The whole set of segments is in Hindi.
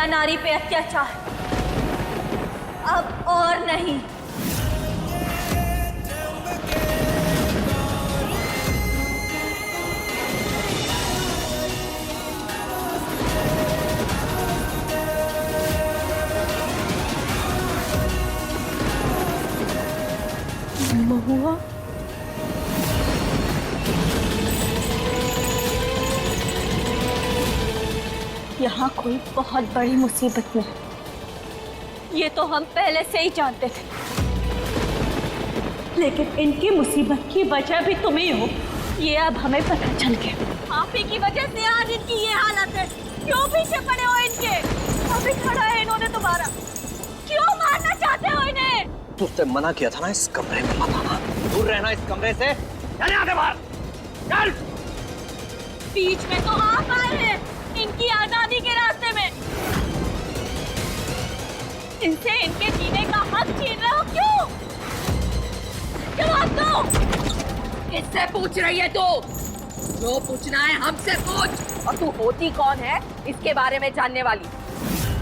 किया नारी पे अत्याचार, अब और नहीं। महुआ, यहाँ कोई बहुत बड़ी मुसीबत में है, ये तो हम पहले से ही जानते थे, लेकिन इनकी मुसीबत की वजह भी तुम ही हो, ये अब हमें पता चल गया। आप ही की वजह से आज इनकी ये हालत है। क्यों पीछे पड़े हो इनके? अभी खड़ा है इन्होंने तुम्हारा, क्यों मारना चाहते हो इन्हें? तुझसे मना किया था ना इस कमरे में मत आना, दूर रहना इस कमरे से। चल आगे बाहर, चल। बीच में तो आप आए हैं इनकी आजादी के रास्ते में, इनसे इनके जीने का हक छीन रहे हो क्यों? जवाब दो। किससे पूछ रही है तू? जो पूछना है हमसे पूछ। और तू होती कौन है इसके बारे में जानने वाली?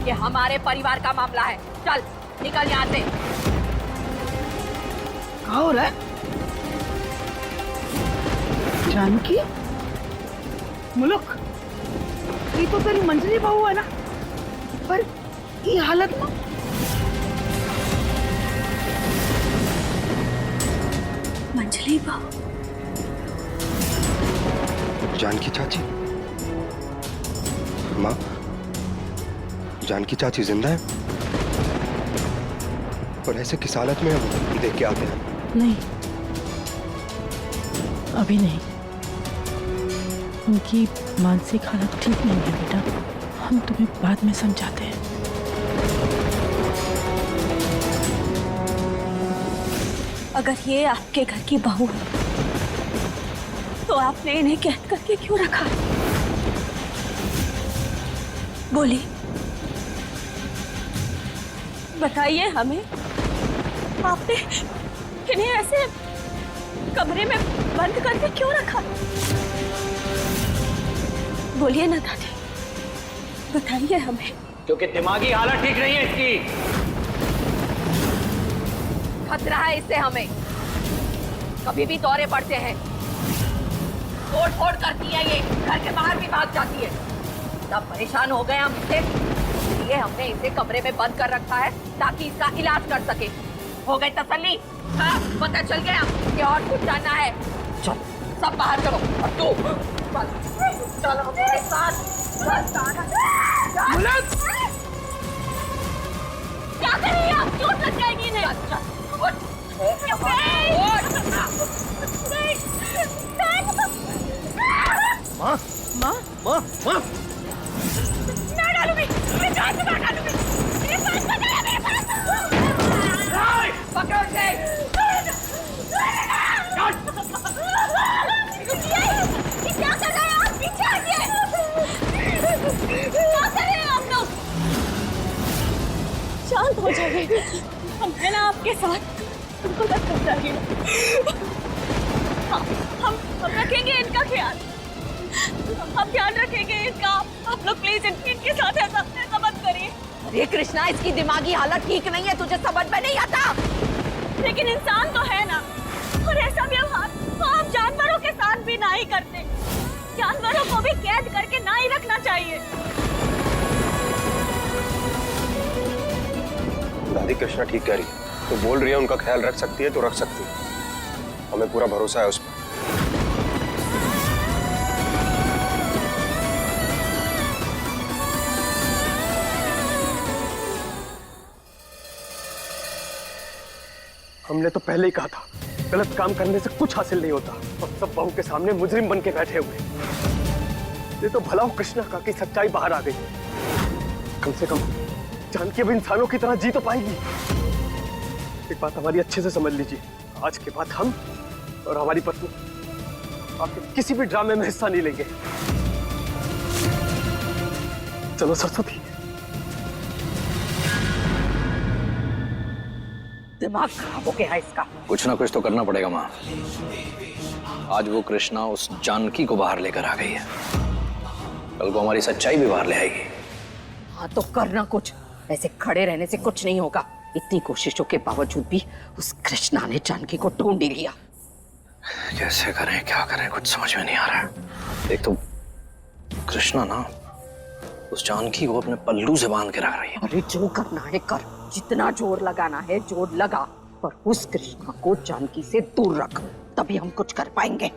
ये हमारे परिवार का मामला है। चल निकल यहाँ से। क्या हो रहा है? जानकी, मुलुक, ये तो तेरी मंजरी बहू है ना, पर ये हालत में। मंजली बहू? जानकी चाची, माँ, जानकी चाची जिंदा है? और ऐसे किस हालत में हम देख के आते हैं? नहीं, अभी नहीं, उनकी मानसिक हालत ठीक नहीं है बेटा, हम तुम्हें बाद में समझाते हैं। अगर ये आपके घर की बहू है तो आपने इन्हें कैद करके क्यों रखा? बोलिए, बताइए हमें, आपने इन्हें ऐसे कमरे में बंद करके क्यों रखा? बोलिए ना दादी, बताइए हमें। क्योंकि दिमागी हालत ठीक नहीं है इसकी। खतरा है इससे हमें, कभी भी दौरे पड़ते हैं, तोड़ फोड़ करती है ये, घर के बाहर भी भाग जाती है। तब परेशान हो गए हम इससे, इसलिए हमने इसे कमरे में बंद कर रखा है ताकि इसका इलाज कर सके। हो गई तसल्ली? हाँ, पता चल गया कि और कुछ जानना है? चल सब बाहर चलो। अब तू चलो हमारे साथ। क्या कर रही हैं आप? चोट लग जाएगी इन्हें। माँ, माँ, माँ, माँ, मैं डालूंगी, मैं जान से मार डालूंगी। मेरे पास बताया, मेरे पास। पकड़ो इसे। ये क्या कर रहे हैं आप? पीछे हटिए। क्या कर रहे हैं आप लोग? शांत हो जाइए, हम है ना आपके साथ, तुमको मत घबराइए। हम रखेंगे इनका ख्याल, हम ध्यान रखेंगे इनका। आप लोग प्लीज इनके साथ ऐसा मत करिए। अरे कृष्णा, इसकी दिमागी हालत ठीक नहीं है, तुझे समझ में नहीं आता? लेकिन इंसान तो है ना, और ऐसा व्यवहार तो आप जानवरों के साथ भी ना ही करते। जानवरों को भी कैद करके ना ही रखना चाहिए। दादी कृष्णा ठीक कह रही है, तो बोल रही है उनका ख्याल रख सकती है तो रख सकती है, हमें पूरा भरोसा है उस पर। हमने तो पहले ही कहा था, गलत काम करने से कुछ हासिल नहीं होता, और सब बहू के सामने मुजरिम बन के बैठे हुए। ये तो भला हो कृष्णा का कि सच्चाई बाहर आ गई, कम से कम जानकी अब इंसानों की तरह जी तो पाएगी। एक बात हमारी अच्छे से समझ लीजिए, आज के बाद हम और हमारी पत्नी आपके किसी भी ड्रामे में हिस्सा नहीं लेंगे। चलो सरस्वती। दिमाग खराब हो गया है इसका। कुछ ना कुछ तो करना पड़ेगा माँ। आज वो कृष्णा उस जानकी को बाहर लेकर आ गई है, कल को हमारी सच्चाई भी बाहर ले आएगी। हाँ तो करना कुछ, ऐसे खड़े रहने से कुछ नहीं होगा। इतनी कोशिशों के बावजूद भी उस कृष्णा ने जानकी को ढूंढ ही लिया। कैसे करें, क्या करें, कुछ समझ में नहीं आ रहा है। एक तो कृष्णा ना उस जानकी को अपने पल्लू से बांध के रख रही है। अरे जो करना है कर, जितना जोर लगाना है जोर लगा, पर उस कृष्णा को जानकी से दूर रख, तभी हम कुछ कर पाएंगे।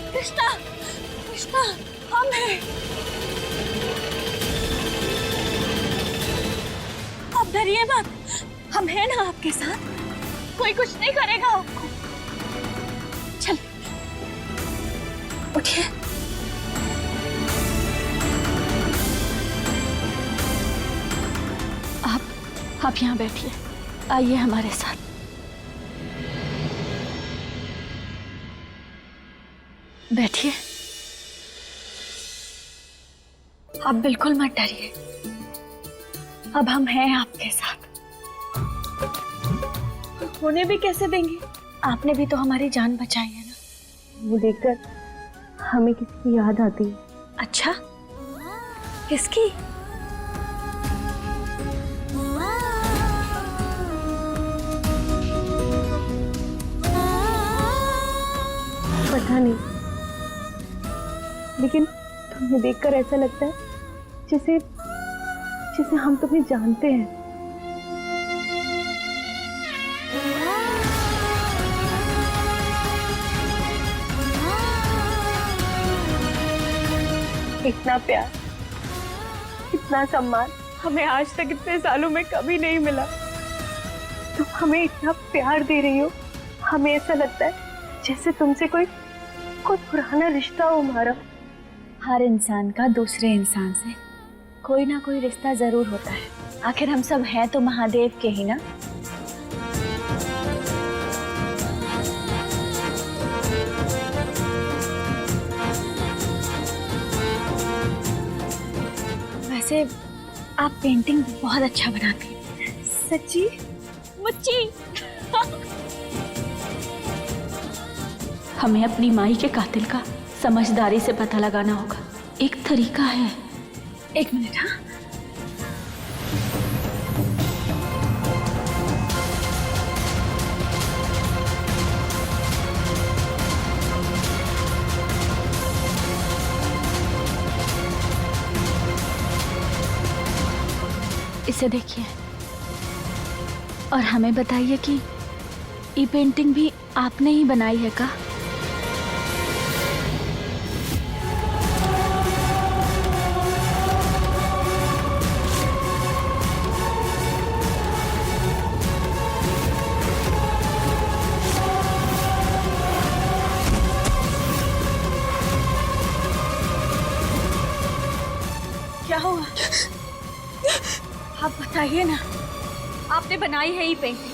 कृष्णा, कृष्णा, हम हैं। आप डरिए मत, हम हैं ना आपके साथ, कोई कुछ नहीं करेगा आपको। चल उठिए। आप यहाँ बैठिए, आइए हमारे साथ। बैठिए। आप बिल्कुल मत डरिए, अब हम हैं आपके साथ। होने भी कैसे देंगे, आपने भी तो हमारी जान बचाई है ना। वो देखकर हमें किसकी याद आती है। अच्छा, किसकी? पता नहीं, लेकिन तुम्हें देखकर ऐसा लगता है जैसे जैसे हम तुम्हें जानते हैं। इतना प्यार, इतना सम्मान हमें आज तक इतने सालों में कभी नहीं मिला। तुम हमें इतना प्यार दे रही हो, हमें ऐसा लगता है जैसे तुमसे कोई पुराना रिश्ता हो हमारा। हर इंसान का दूसरे इंसान से कोई ना कोई रिश्ता जरूर होता है, आखिर हम सब हैं तो महादेव के ही ना। वैसे आप पेंटिंग बहुत अच्छा बनाती हैं। सच्ची? मुच्ची। हमें अपनी माई के कातिल का समझदारी से पता लगाना होगा, एक तरीका है। एक मिनट। हाँ, इसे देखिए और हमें बताइए कि ये पेंटिंग भी आपने ही बनाई है का? क्या हुआ? आप बताइए ना, आपने बनाई है ये पेंटिंग?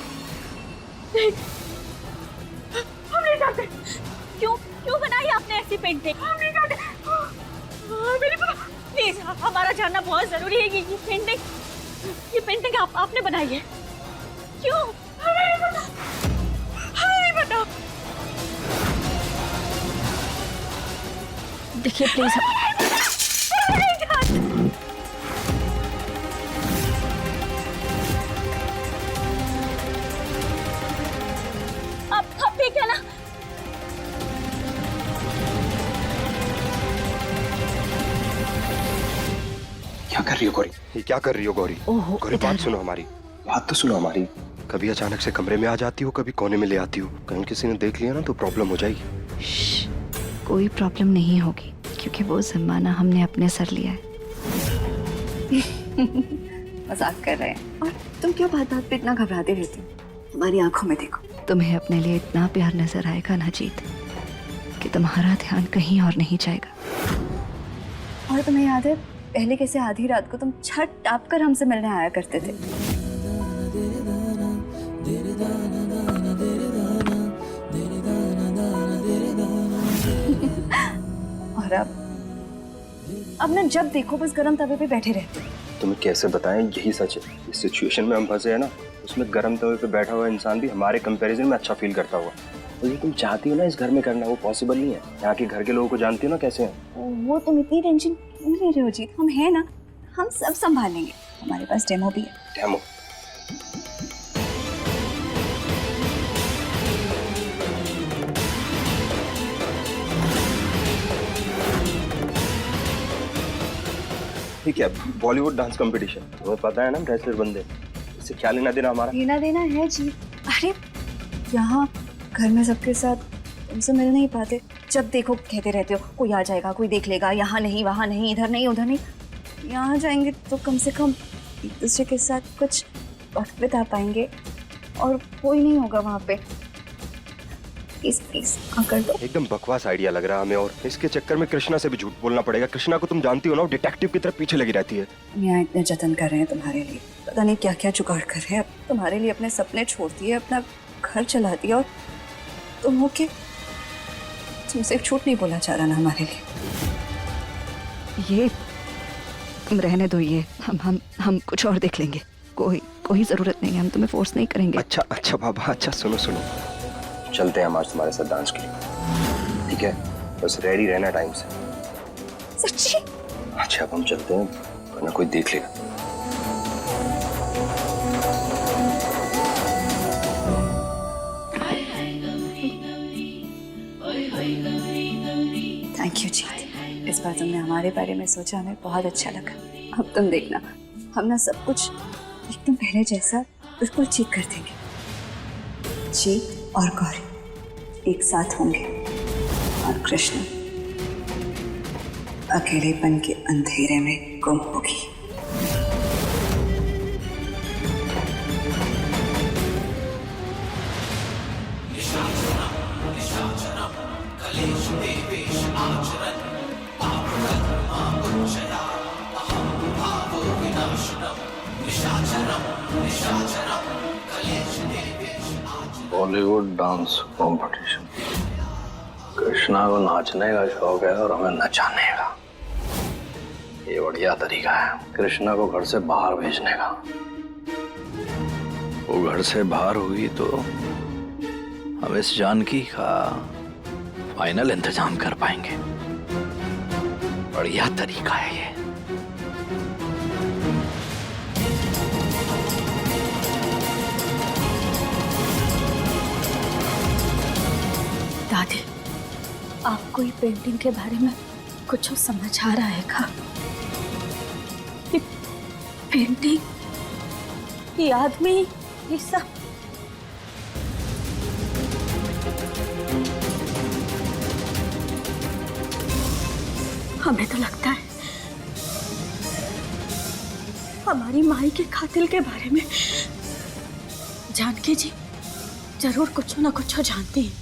नहीं, हम नहीं जानते। क्यों क्यों बनाई आपने ऐसी पेंटिंग? हम नहीं जानते। प्लीज, हमारा जानना बहुत जरूरी है। ये पेंटिंग आपने बनाई है? क्यों? हमें नहीं पता, हमें नहीं पता। देखिए प्लीज, आप ठीक है ना? क्या कर रही हो गौरी? ये क्या कर रही हो गौरी? गौरी बात सुनो हमारी, बात तो सुनो हमारी। कभी अचानक से कमरे में आ जाती हो, कभी कोने में ले आती हो। कहीं किसी ने देख लिया ना तो प्रॉब्लम हो जाएगी। कोई प्रॉब्लम नहीं होगी क्योंकि वो ज़िम्माना हमने अपने सर लिया है। मजाक कर रहे हैं। और तुम क्यों बात बात पे इतना घबराते रहती हो? हमारी आंखों में देखो। तुम्हें अपने लिए इतना प्यार नजर आएगा ना जीत कि तुम्हारा ध्यान कहीं और नहीं जाएगा। और तुम्हें याद है पहले कैसे आधी रात को तुम छत टाप कर हमसे मिलने आया करते थे? और अब ना जब देखो बस गरम तवे पे बैठे रहते हो। तुम्हें कैसे बताएं, यही सच है। इस सिचुएशन में हम फंसे हैं ना, उसमें गर्म तवे पे बैठा हुआ इंसान भी हमारे कंपैरिजन में अच्छा फील करता हुआ। और ये तुम चाहती हो ना इस घर में करना, वो पॉसिबल नहीं है। यहाँ के घर के लोगों को जानती हो ना कैसे हैं। वो तुम इतनी टेंशन क्यों ले रहे हो जीत? हम हैं ना, हम सब संभाल लेंगे। हमारे पास डेमो भी है। डेमो? ठीक है, बॉलीवुड डांस कंपटीशन, तुम्हें पता है ना रेसलर बंदे, इससे क्या लेना देना हमारा? लेना देना है जी। अरे यहाँ घर में सबके साथ तुमसे मिल नहीं पाते। जब देखो कहते रहते हो कोई आ जाएगा, कोई देख लेगा, यहाँ नहीं वहाँ नहीं, इधर नहीं उधर नहीं। यहाँ जाएंगे तो कम से कम एक दूसरे के साथ कुछ वक्त बिता पाएंगे और कोई नहीं होगा वहाँ पे। प्लीज प्लीज कर दो। एकदम बकवास आइडिया लग रहा है हमें, और इसके चक्कर में कृष्णा से भी झूठ बोलना पड़ेगा। कृष्णा को तुम जानती हो ना, वो डिटेक्टिव की तरफ पीछे लगी रहती है। हम यहाँ इतने जतन कर रहे हैं तुम्हारे लिए, पता नहीं क्या क्या जुगाड़ कर रहे हैं। अब तुम्हारे लिए अपने सपने छोड़ दिए, अपना घर चला दिया, और तुम हो के तुमसे एक झूठ नहीं बोला जा रहा ना हमारे लिए। ये तुम रहने दो, ये हम कुछ और देख लेंगे। कोई जरूरत नहीं है, हम तुम्हें फोर्स नहीं करेंगे। अच्छा बाबा, अच्छा सुनो, चलते हैं हम आज तुम्हारे साथ डांस के लिए, ठीक है? बस रेडी रहना टाइम से। सच्ची? अच्छा अब हम चलते हैं, वरना कोई देख लेगा। थैंक यू जीत, इस बार तुमने हमारे बारे में सोचा, हमें बहुत अच्छा लगा। अब तुम देखना, हम ना सब कुछ एकदम पहले जैसा बिल्कुल ठीक कर देंगे। जीत और गौरी एक साथ होंगे और कृष्ण अकेलेपन के अंधेरे में गुम होगी। Bollywood dance competition. कृष्णा को नाचने का शौक है और हमें नचाने का। ये बढ़िया तरीका है कृष्णा को घर से बाहर भेजने का। वो घर से बाहर हुई तो हम इस जानकी का फाइनल इंतजाम कर पाएंगे। बढ़िया तरीका है ये। दादी, आपको ये पेंटिंग के बारे में कुछ समझ आ रहा है क्या? ये पेंटिंग, ये आदमी, ये सब हमें तो लगता है हमारी माई के कातिल के बारे में जानकी जी जरूर कुछ ना कुछ जानती है।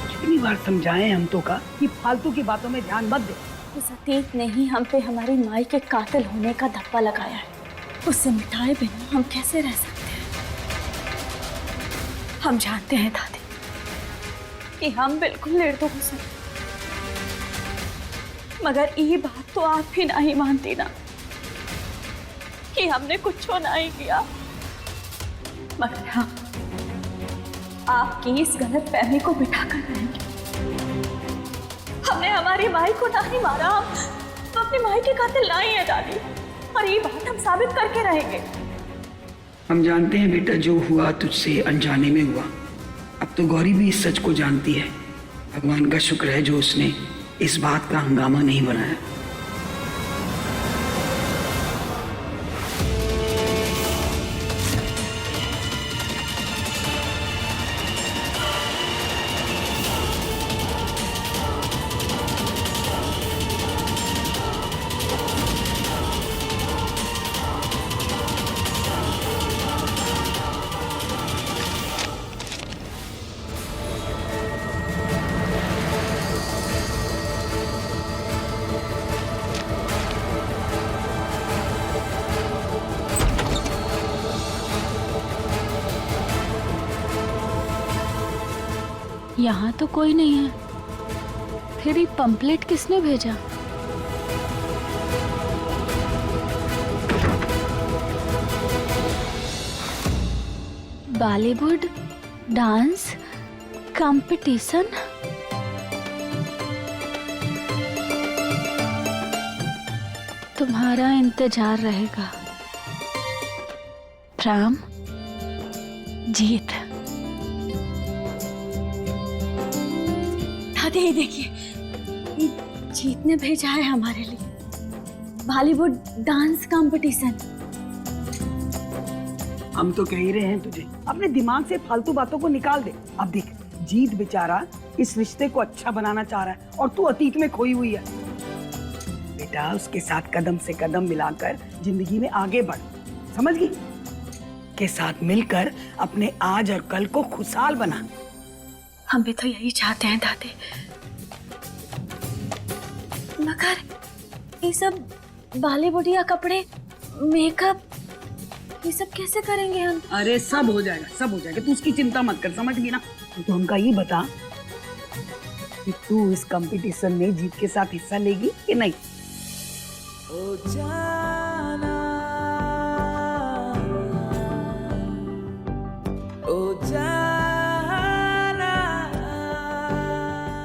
कितनी बार समझाएं हम तो का कि फालतू की बातों में ध्यान मत दे। उस अतीत ने ही हम पे हमारी माई के कातिल होने का धब्बा लगाया है। उसे मिटाए बिना हम कैसे रह सकते हैं? हम जानते हैं दादी कि हम बिल्कुल निर्दोष हैं, मगर ये बात तो आप भी नहीं मानती ना कि हमने कुछ नहीं किया। मगर हाँ, आपकी इस गलत फहमी को बिठाकर रहेंगे। हमने हमारी माई को नहीं मारा, हम अपनी माई के कातिल नहीं है दादी, और ये बात हम साबित करके रहेंगे। हम जानते हैं बेटा, जो हुआ तुझसे अनजाने में हुआ। अब तो गौरी भी इस सच को जानती है। भगवान का शुक्र है जो उसने इस बात का हंगामा नहीं बनाया। यहाँ तो कोई नहीं है, फिर ये पंपलेट किसने भेजा? Bollywood dance competition? तुम्हारा इंतजार रहेगा राम। जीत। दादी ये देखिए, ये जीत ने भेजा है हमारे लिए बॉलीवुड डांस कंपटीशन। हम तो कह ही रहे हैं तुझे, अपने दिमाग से फालतू बातों को निकाल दे। अब देख, जीत बेचारा इस रिश्ते को अच्छा बनाना चाह रहा है और तू अतीत में खोई हुई है। बेटा उसके साथ कदम से कदम मिलाकर जिंदगी में आगे बढ़, समझ गई? के साथ मिलकर अपने आज और कल को खुशहाल बना। हम भी तो यही चाहते हैं दादी, मगर ये सब बॉलीवुड कपड़े, मेकअप, ये सब कैसे करेंगे हम? अरे सब हो जाएगा, सब हो जाएगा, तू उसकी चिंता मत कर, समझ गई ना? तो हमका ये बता कि तू इस कंपटीशन में जीत के साथ हिस्सा लेगी कि नहीं?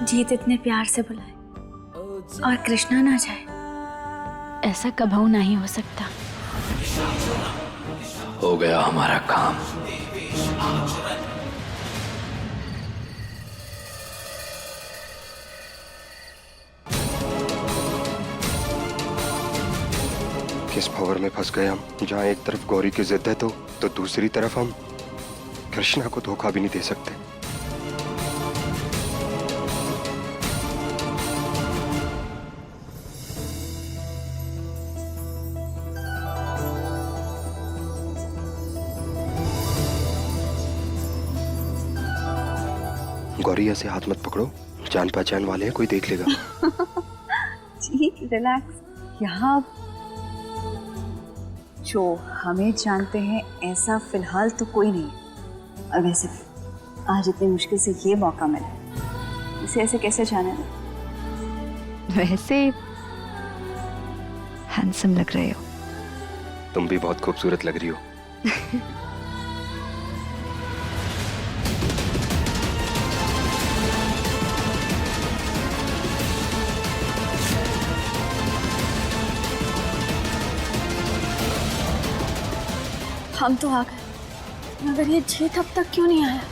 जीत इतने प्यार से बुलाए और कृष्णा ना जाए, ऐसा कभी नहीं हो सकता। हो गया हमारा काम। किस भंवर में फंस गए हम, जहाँ एक तरफ गौरी की जिद है तो दूसरी तरफ हम कृष्णा को धोखा भी नहीं दे सकते। गौरी ऐसे हाथ मत पकड़ो, जान पहचान वाले हैं, कोई देख लेगा। जी रिलैक्स। यहाँ जो हमें जानते हैं ऐसा फिलहाल तो कोई नहीं है। और वैसे आज इतनी मुश्किल से ये मौका मिला, इसे ऐसे कैसे जाने दें? वैसे हैंडसम लग रहे हो। तुम भी बहुत खूबसूरत लग रही हो। हम तो आ गए, मगर ये जीत अब तक क्यों नहीं आया?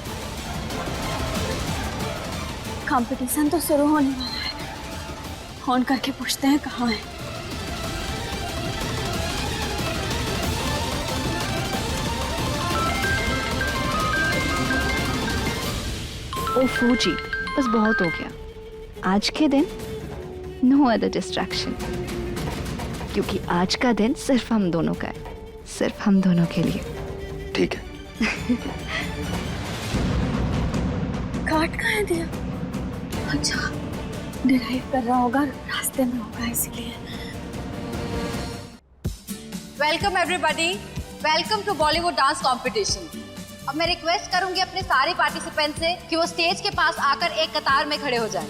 कंपटीशन तो शुरू होने वाला है, फोन करके पूछते हैं कहाँ है। ओफो जी, बस बहुत हो गया। आज के दिन नो अदर डिस्ट्रैक्शन, क्योंकि आज का दिन सिर्फ हम दोनों का है, सिर्फ हम दोनों के लिए। ठीक है। काट कहाँ दिया? अच्छा, ड्राइव कर रहा होगा, रास्ते में होगा इसलिए। Welcome everybody, welcome to Bollywood dance competition. अब मैं रिक्वेस्ट करूंगी अपने सारे पार्टिसिपेंट से कि वो स्टेज के पास आकर एक कतार में खड़े हो जाएं।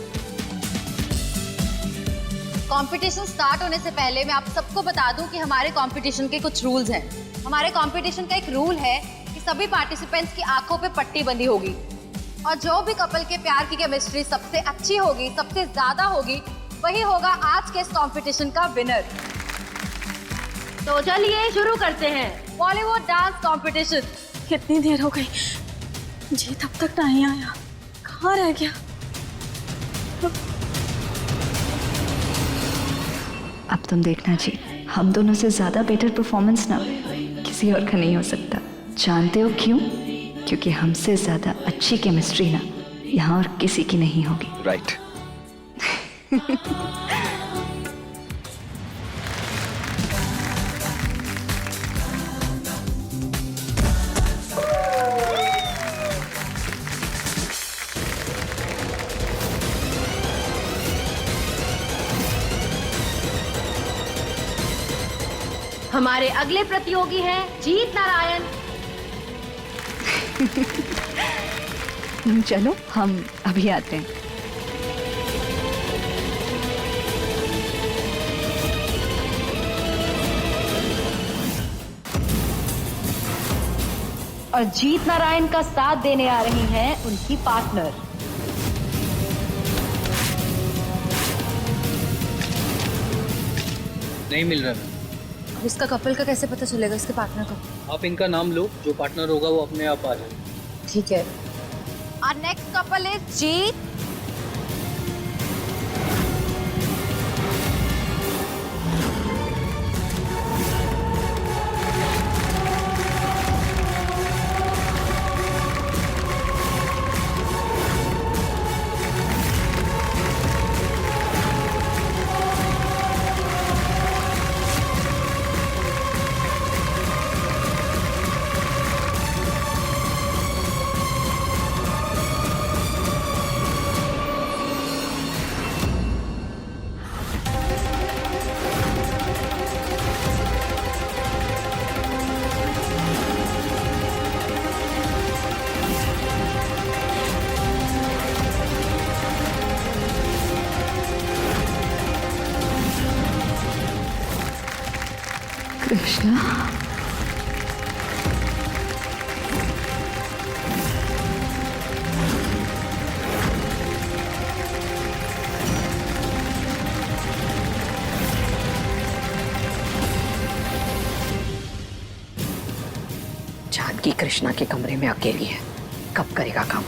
कंपटीशन स्टार्ट होने से पहले मैं आप सबको बता दूं कि हमारे कंपटीशन के कुछ रूल्स हैं। हमारे कंपटीशन का एक रूल है कि सभी पार्टिसिपेंट्स की आंखों पे पट्टी बंधी होगी और जो भी कपल के प्यार की केमिस्ट्री सबसे अच्छी होगी, सबसे ज्यादा होगी, वही होगा आज के इस कंपटीशन का विनर। तो चलिए शुरू करते हैं बॉलीवुड डांस कंपटीशन। कितनी देर हो गई, जीत अब तक नहीं आया, कहाँ रह गया? अब तुम देखना जी, हम दोनों से ज्यादा बेटर परफॉर्मेंस ना किसी और का नहीं हो सकता। जानते हो क्यों? क्योंकि हमसे ज्यादा अच्छी केमिस्ट्री ना यहाँ और किसी की नहीं होगी। राइट। हमारे अगले प्रतियोगी हैं जीत नारायण। चलो हम अभी आते हैं। और जीत नारायण का साथ देने आ रही हैं उनकी पार्टनर। नहीं मिल रहा मैम। अब इसका कपल का कैसे पता चलेगा, इसके पार्टनर का? आप इनका नाम लो, जो पार्टनर होगा वो अपने आप आ जाए। ठीक है। Our next couple is जीत कृष्णा, जानकी कृष्णा के कमरे में अकेली है, कब करेगा काम?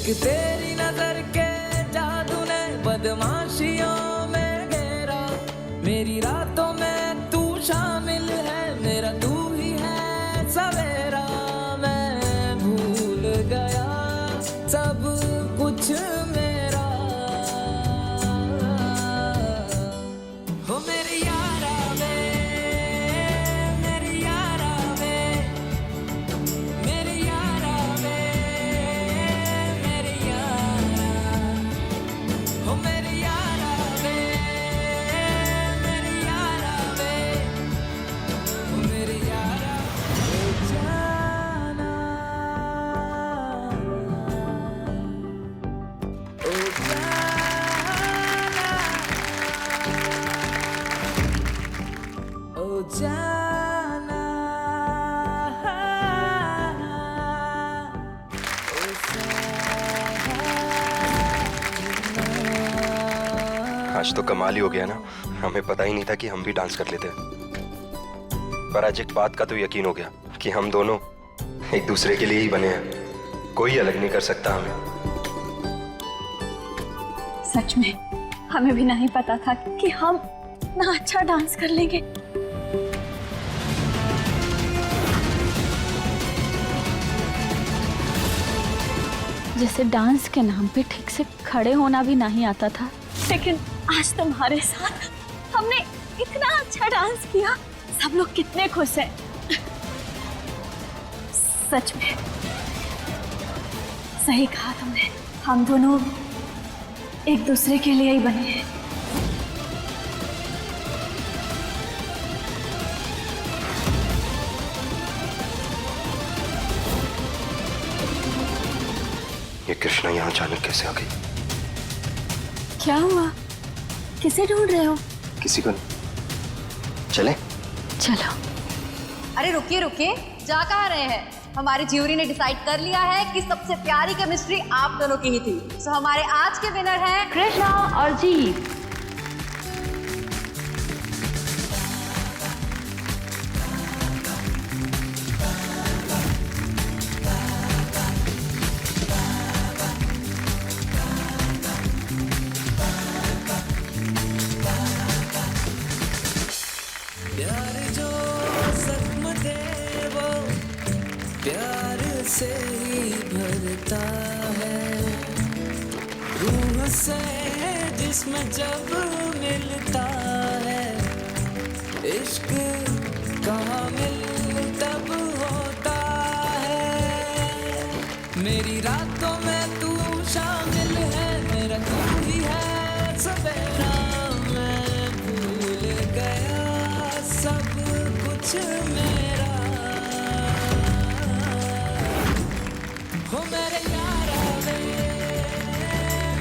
कि तेरी नजर के जादू ने बदमाशियों में घेरा, मेरी रातों में तू शामिल है, मेरा तू ही है सवेरा। मैं भूल गया सब कुछ मेरा, हो मेरी यारा में, मेरी यारा में, मेरी यारा में, मेरी यारा, हो मेरी यारा में। जाना आज तो कमाल ही हो गया ना, हमें पता ही नहीं था कि हम भी डांस कर लेते। पर आज एक बात का तो यकीन हो गया कि हम दोनों एक दूसरे के लिए ही बने हैं, कोई अलग नहीं कर सकता हमें। सच में हमें भी नहीं पता था कि हम इतना अच्छा डांस कर लेंगे। जैसे डांस के नाम पे ठीक से खड़े होना भी नहीं आता था, लेकिन आज तुम्हारे साथ हमने इतना अच्छा डांस किया, सब लोग कितने खुश हैं। सच में सही कहा तुमने, हम दोनों एक दूसरे के लिए ही बने हैं। ये कृष्णा यहाँ अचानक कैसे आ गई? क्या हुआ? किसे ढूंढ रहे हो? किसी को नहीं। चले? चलो। अरे रुकिए रुकिए, जा कहाँ रहे हैं? हमारी ज्यूरी ने डिसाइड कर लिया है कि सबसे प्यारी केमिस्ट्री आप दोनों की ही थी। सो हमारे आज के विनर हैं कृष्णा और जीत। प्यार जो जख्म दे वो प्यार से ही भरता है, रूह से जिस्म जब मिलता है, इश्क कामिल तब होता है। मेरी रातों में तू शामिल है, मेरा तू ही है सवेरा, मैं भूल गया सब कुछ मेरा। हो मेरे यारा वे,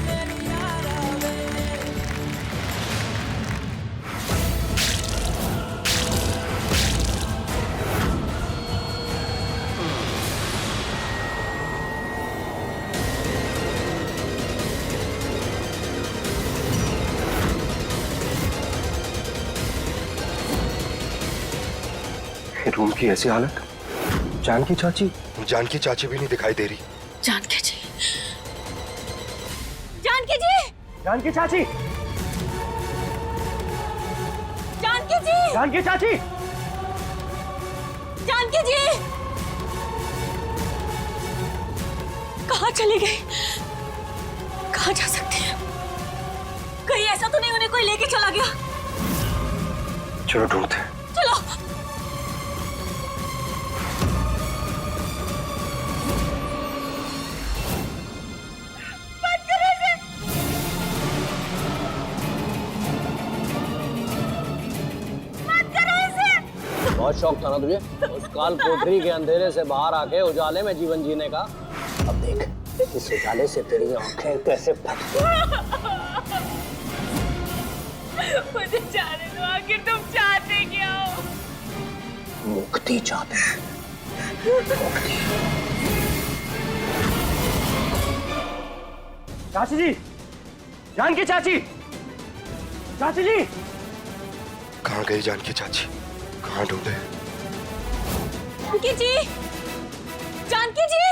मेरे यारा वे। रूम की ऐसी हालत, जानकी चाची भी नहीं दिखाई दे रही। जानकी जी, जानकी जी, जानकी चाची, जानकी जी, जानकी चाची, जानकी जी, कहाँ चली गई? कहाँ जा सकती है? कहीं ऐसा तो नहीं उन्हें कोई लेके चला गया? चलो ढूंढते हैं। चलो। बहुत शौक था ना तुझे उस काल कोठरी के अंधेरे से बाहर आके उजाले में जीवन जीने का। अब देख इस उजाले से तेरी आंखें कैसे फटती। मुझे जाने दो, आखिर तुम चाहते क्या हो? मुक्ति चाहते हैं, मुक्ति। चाची जी, जानकी चाची, चाची जी। कहाँ गई जानकी चाची? कहाँ ढूंढे? जानकी जी, जानकी जी,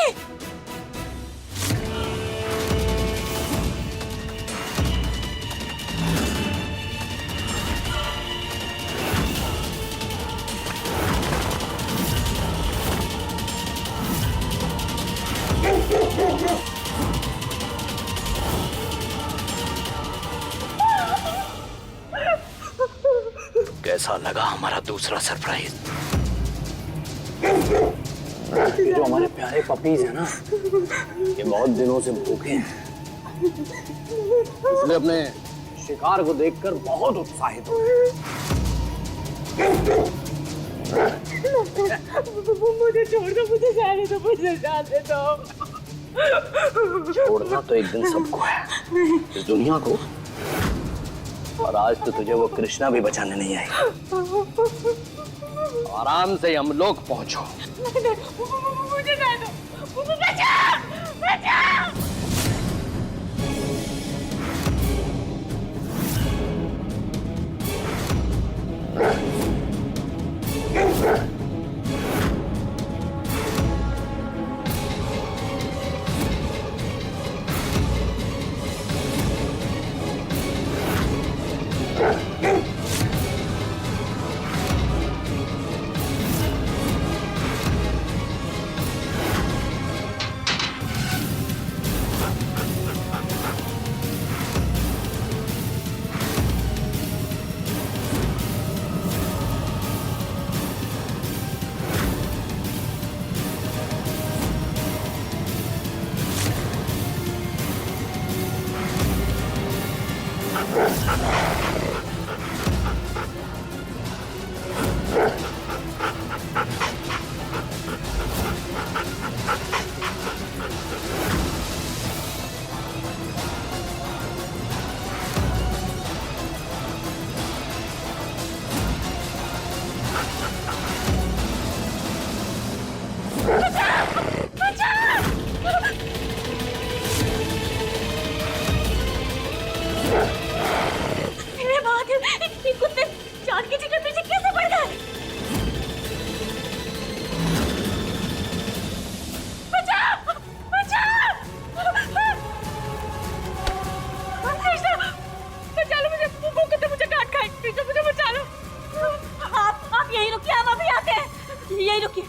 कैसा लगा हमारा दूसरा सरप्राइज? ये जो हमारे प्यारे पपीज हैं ना, ये बहुत दिनों से भूखे हैं, इसलिए अपने शिकार को देखकर बहुत उत्साहित हो गए। मुझे छोड़ दो, मुझे जाने दो, मुझे जाने दो। छोड़ना तो एक दिन सबको है, इस दुनिया को और आज तो तुझे वो कृष्णा भी बचाने नहीं आई। आराम से हम लोग पहुंचो। मुझे जाने दो, बचाओ, बचाओ। मेरे महादेव, ये कुत्ते जानकी जी के पीछे कैसे पड़ गए? बचाओ, बचाओ! कृष्णा, बचा लो मुझे, वो कुत्ते मुझे काट खाए। कृष्णा, मुझे बचा लो। आप यही रुकिए, हम अभी आते हैं। यही रुकिए।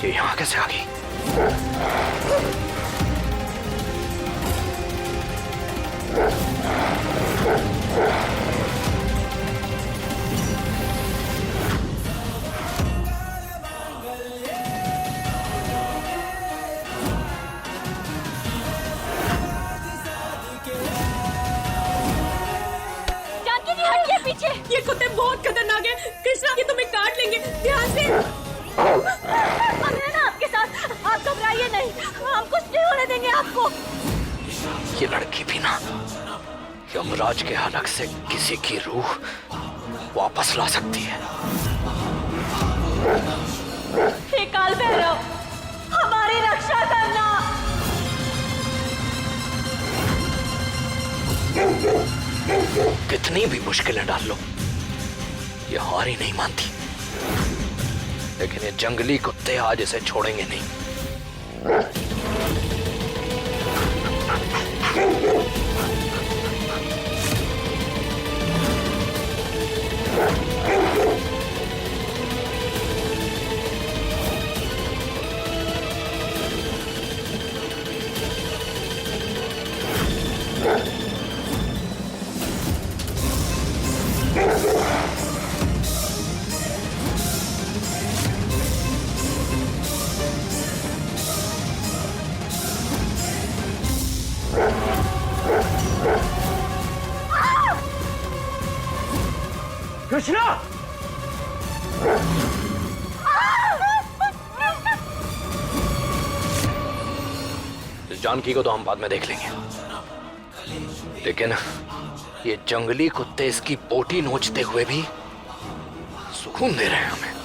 ये यहाँ कैसे आ गई? जानकी जी, हटिए पीछे। ये कुत्ते बहुत खतरनाक है। कृष्णा, ये तुम्हें काट लेंगे, ध्यान से। हम हैं ना आपके साथ, आप घबराइए नहीं, हम कुछ नहीं होने देंगे आपको। ये लड़की भी ना यमराज के हलक से किसी की रूह वापस ला सकती है। हे काल भैरव, हमारी रक्षा करना। कितनी भी मुश्किलें डाल लो, ये हार ही नहीं मानती। लेकिन ये जंगली कुत्ते आज इसे छोड़ेंगे नहीं। कृष्णा! इस जानकी को तो हम बाद में देख लेंगे, लेकिन ये जंगली कुत्ते इसकी बोटी नोचते हुए भी सुकून दे रहे हैं हमें।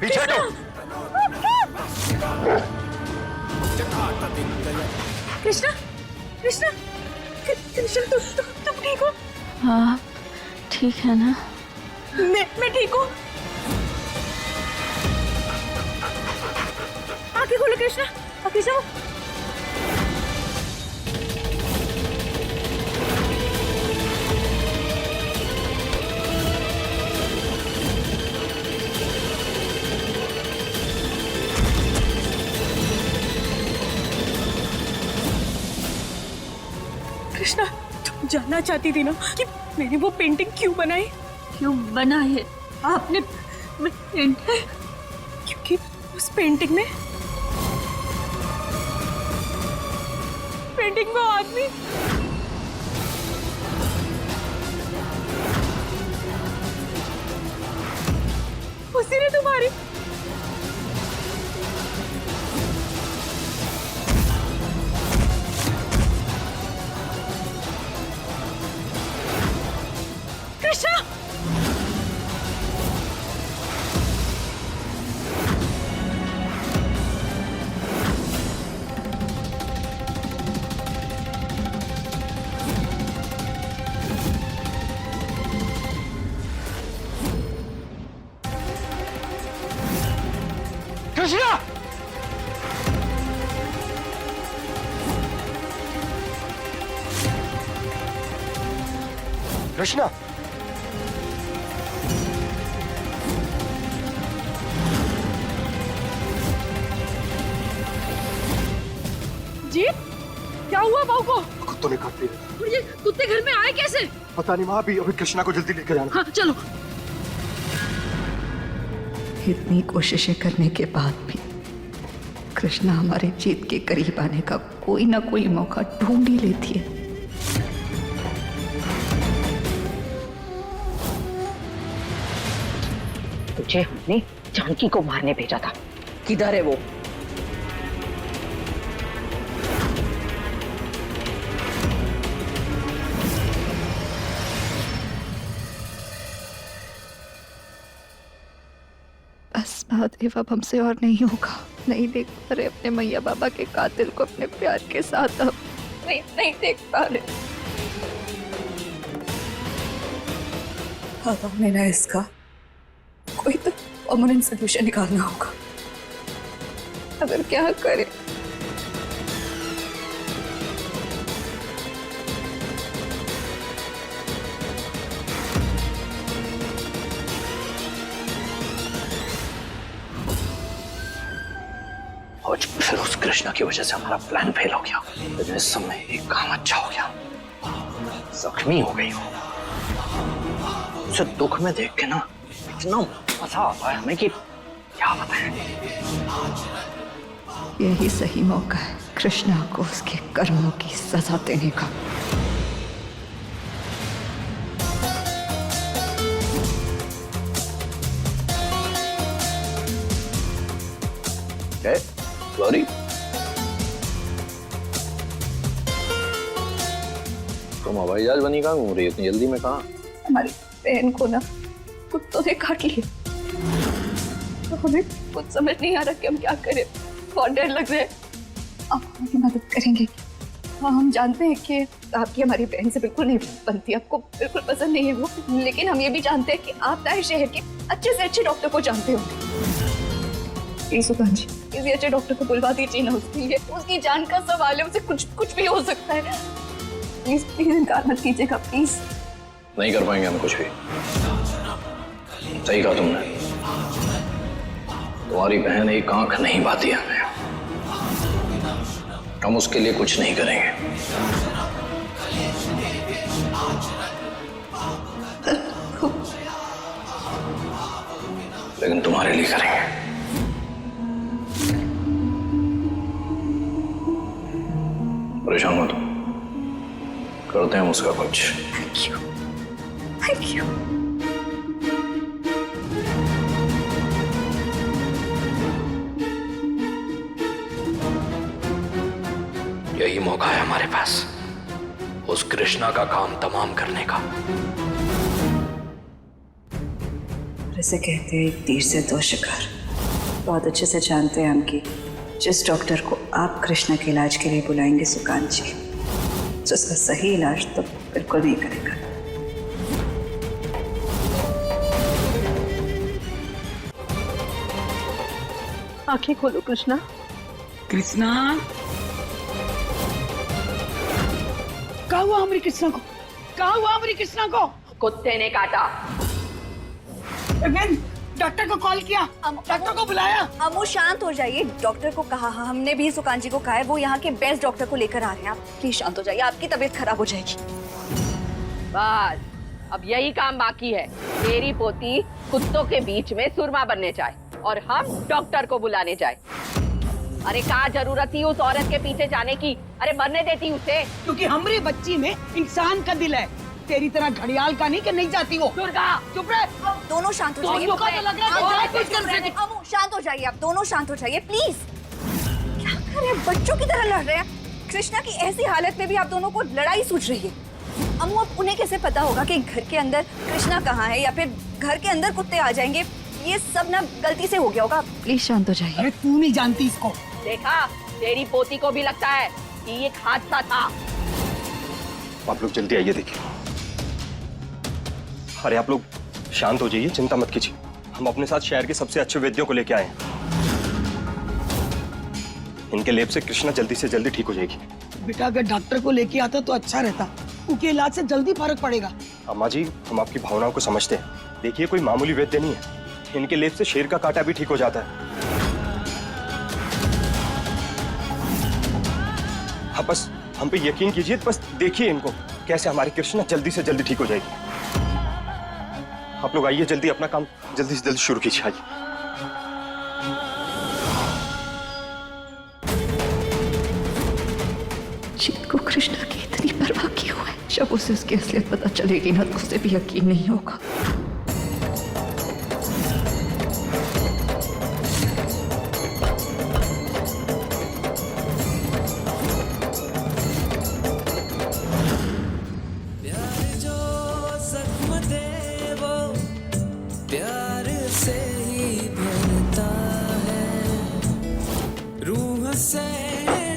पीछे हटो। कृष्णा, कृष्णा, कृष्णा, तुम ठीक हो? हाँ, ठीक है ना? मैं ठीक हूँ। आंखें खोलो कृष्णा। कृष्णा कृष्णा, तुम जानना चाहती थी ना कि मैंने वो पेंटिंग क्यों बनाई? क्यों बना है आपने पेंटिंग? क्योंकि उस पेंटिंग में वो आदमी उसी ने तुम्हारी कृष्णा कृष्णा! कृष्णा! जी, क्या हुआ बहू को? कुत्तों ने काट लिया। और ये कुत्ते घर में आए कैसे? पता नहीं माँ, अभी कृष्णा को जल्दी लेकर जाना। हाँ चलो। इतनी कोशिशें करने के बाद भी कृष्णा हमारे जीत के करीब आने का कोई ना कोई मौका ढूंढ ही लेती है। तुझे हमने जानकी को मारने भेजा था, किधर है वो? बस महादेव, अब हमसे और नहीं होगा। नहीं देख पा रहे अपने मैया बाबा के कातिल को अपने प्यार के साथ, अब नहीं देख पा रहे। अब हमें ना इसका कोई तो परमानेंट सोल्यूशन निकालना होगा। अगर क्या करे? आज फिर उस कृष्णा की वजह से हमारा प्लान फेल हो गया, लेकिन इस समय एक काम अच्छा हो गया। जख्मी हो गई हो, उसे दुख में देख के ना इतना मजा आता है हमें कि क्या बताएं। यही सही मौका है कृष्णा को उसके कर्मों की सजा देने का। सॉरी, तुम हवाई जहाज बनी कहाँ घूम रही है इतनी जल्दी में? कहाँ? हमारी बहन को ना कुत्तों ने काट लिया, तो हमें कुछ समझ नहीं आ रहा कि हम क्या करें। बहुत डर लग रहा है। आप हमारी मदद करेंगे? हाँ, हम जानते हैं कि आपकी हमारी बहन से बिल्कुल नहीं बनती, आपको बिल्कुल पसंद नहीं है वो, लेकिन हम ये भी जानते हैं कि आप नए शहर के अच्छे से अच्छे डॉक्टर को जानते हो। सुकान जी, किसी अच्छे डॉक्टर को बुलवा दीजिए ना, उसकी जान का सवाल है, उसे कुछ भी हो सकता है। प्लीज प्लीज इनकार मत कीजिएगा, प्लीज। नहीं कर पाएंगे हम कुछ भी। सही कहा तुमने, तुम्हारी बहन एक आंख नहीं पाती हमें, हम उसके लिए कुछ नहीं करेंगे। लेकिन तुम्हारे लिए करेंगे। परेशान मत हो, करते हैं उसका कुछ। Thank you. यही मौका है हमारे पास उस कृष्णा का काम तमाम करने का। जैसे कहते हैं, एक तीर से दो शिकार। बहुत अच्छे से जानते हैं हम कि जिस डॉक्टर को आप कृष्णा के इलाज के लिए बुलाएंगे सुकांत जी, तो उसका सही इलाज तो बिल्कुल नहीं करेगा। आंखें खोलो कृष्णा। कृष्णा, क्या हुआ हमारी कृष्णा को? क्या हुआ हमारी कृष्णा को? कुत्ते ने काटा। मैंने डॉक्टर को कॉल किया, डॉक्टर को बुलाया। अमू शांत हो जाइए, डॉक्टर को कहा, हमने भी सुकान जी को कहा है, वो यहाँ के बेस्ट डॉक्टर को लेकर आ रहे हैं। आप प्लीज शांत हो जाइए, आपकी तबीयत खराब हो जाएगी। बस अब यही काम बाकी है, तेरी पोती कुत्तों के बीच में सुरमा बनने जाए और हम डॉक्टर को बुलाने जाए। अरे क्या जरूरत थी उस औरत के पीछे जाने की? अरे मरने देती उसे। क्योंकि हमारी बच्ची में इंसान का दिल है, तेरी तरह घड़ियाल का नहीं कि नहीं जाती हो। दुर्गा चुप रहे। दोनों शांत हो जाइए। तो लग रहा है अमू शांत हो जाइए, आप दोनों शांत हो जाइए प्लीज। क्या कर रहे हैं? बच्चों की तरह लड़ रहे हैं। कृष्णा की ऐसी हालत में भी आप दोनों को लड़ाई सूझ रही है। अमू अब उन्हें कैसे पता होगा कि घर के अंदर कृष्णा कहाँ है, या फिर घर के अंदर कुत्ते आ जाएंगे? ये सब ना गलती से हो गया होगा। प्लीज शांत हो जाइए। अरे तू नहीं जानती इसको। देखा, तेरी पोती को भी लगता है कि ये एक हादसा था। आप लोग जल्दी आइए, देखिए। अरे आप लोग शांत हो जाइए, चिंता मत कीजिए। हम अपने साथ शहर के सबसे अच्छे वैद्यों को लेके आए हैं। इनके लेप से कृष्णा जल्दी से जल्दी ठीक हो जाएगी। बेटा अगर डॉक्टर को लेके आता तो अच्छा रहता, उनके इलाज से जल्दी फर्क पड़ेगा। अम्मा जी, हम आपकी भावनाओं को समझते हैं। देखिए, कोई मामूली वैद्य नहीं है। इनके लेप से शेर का काटा भी ठीक हो जाता है। हाँ, बस हम पे यकीन कीजिए, बस देखिए इनको कैसे हमारी कृष्णा जल्दी से जल्दी ठीक हो जाएगी। आप लोग आइए, जल्दी अपना काम जल्दी से जल्दी शुरू कीजिए। आइए। जीत को कृष्णा की इतनी परवाह क्यों है? जब उसे उसकी असलियत पता चलेगी ना, तो उसे भी यकीन नहीं होगा। प्यार जो जख्म दे वो प्यार से ही भरता है, रूह से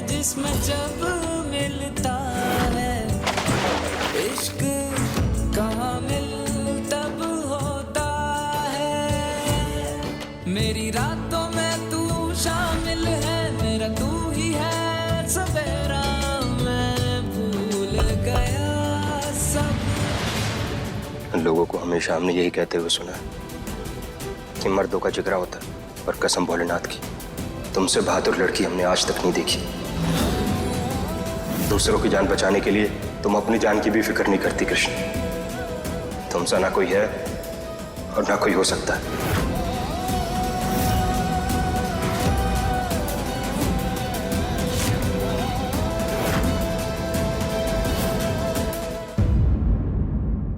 जिस्म जब मिलता है, इश्क कहाँ मिल तब होता है। मेरी रातों में तू शामिल है, मेरा तू ही है सवेरा, मैं भूल गया सब। लोगों को हमेशा हमने यही कहते हुए सुना है कि मर्दों का जिगरा होता है, पर कसम भोलेनाथ की, तुमसे बहादुर लड़की हमने आज तक नहीं देखी। दूसरों की जान बचाने के लिए तुम अपनी जान की भी फिक्र नहीं करती कृष्ण। तुमसा ना कोई है और ना कोई हो सकता है।